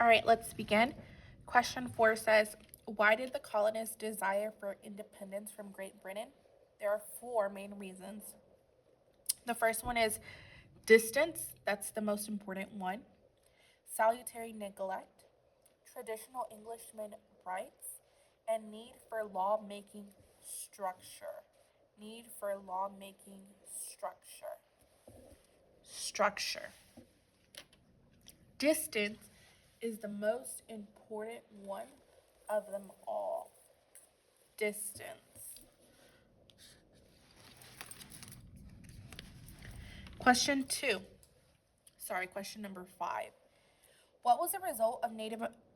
All right, let's begin. Question 4 says, why did the colonists desire for independence from Great Britain? There are four main reasons. The first one is distance, that's the most important one. Salutary neglect, traditional Englishman rights, and need for lawmaking structure. Need for lawmaking structure. Structure. Distance is the most important one of them all. Distance. Question number 5. What was the result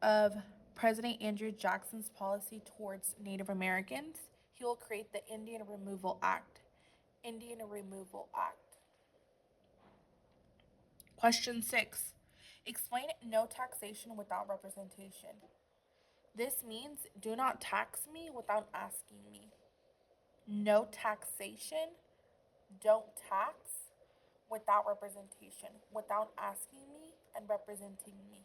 of President Andrew Jackson's policy towards Native Americans? He will create the Indian Removal Act. Indian Removal Act. Question 6. Explain no taxation without representation. This means do not tax me without asking me. No taxation, don't tax without representation, without asking me and representing me.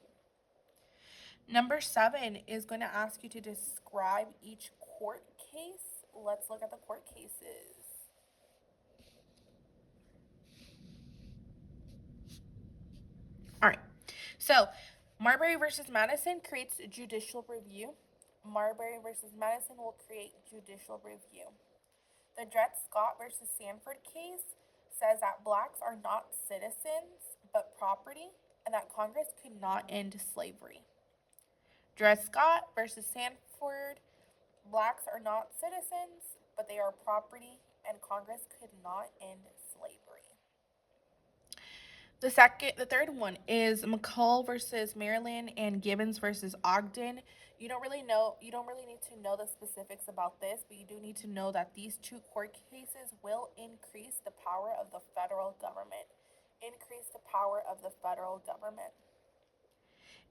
Number 7 is going to ask you to describe each court case. Let's look at the court cases. All right. So, Marbury versus Madison creates judicial review. Marbury versus Madison will create judicial review. The Dred Scott versus Sanford case says that blacks are not citizens but property and that Congress could not end slavery. Dred Scott versus Sanford, blacks are not citizens but they are property and Congress could not end slavery. The third one is McCall versus Maryland and Gibbons versus Ogden. You don't really need to know the specifics about this, but you do need to know that these two court cases will increase the power of the federal government. Increase the power of the federal government.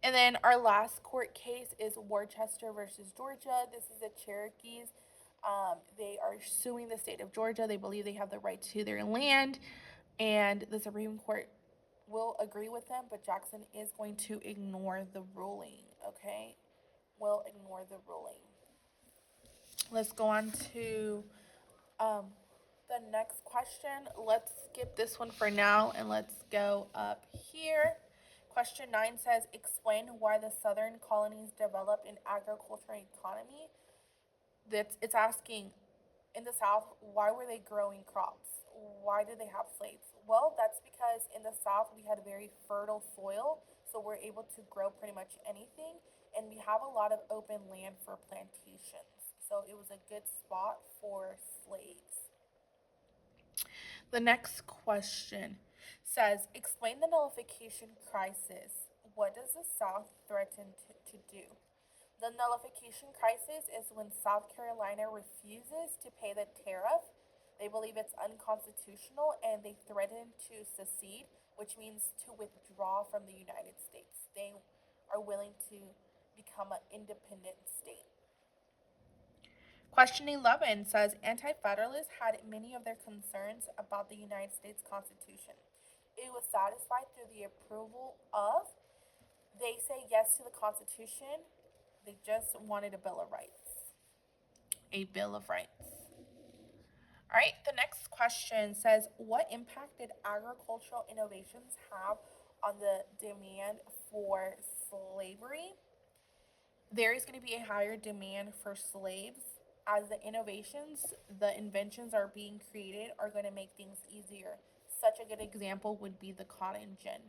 And then our last court case is Worcester versus Georgia. This is the Cherokees. They are suing the state of Georgia. They believe they have the right to their land, and the Supreme Court will agree with them, but Jackson is going to ignore the ruling, okay? Will ignore the ruling. Let's go on to the next question. Let's skip this one for now and let's go up here. Question 9 says, explain why the southern colonies developed an agricultural economy. It's asking, in the South, why were they growing crops? Why did they have slaves? Well, that's because in the South we had very fertile soil, so we're able to grow pretty much anything, and we have a lot of open land for plantations. So it was a good spot for slaves. The next question says, explain the nullification crisis. What does the South threaten to do? The nullification crisis is when South Carolina refuses to pay the tariff. They believe it's unconstitutional and they threaten to secede, which means to withdraw from the United States. They are willing to become an independent state. Question 11 says Anti-Federalists had many of their concerns about the United States Constitution. It was satisfied through the approval of. They say yes to the Constitution. They just wanted a Bill of Rights. A Bill of Rights. All right, the next question says, what impact did agricultural innovations have on the demand for slavery? There is going to be a higher demand for slaves as the inventions are being created are going to make things easier. Such a good example would be the cotton gin.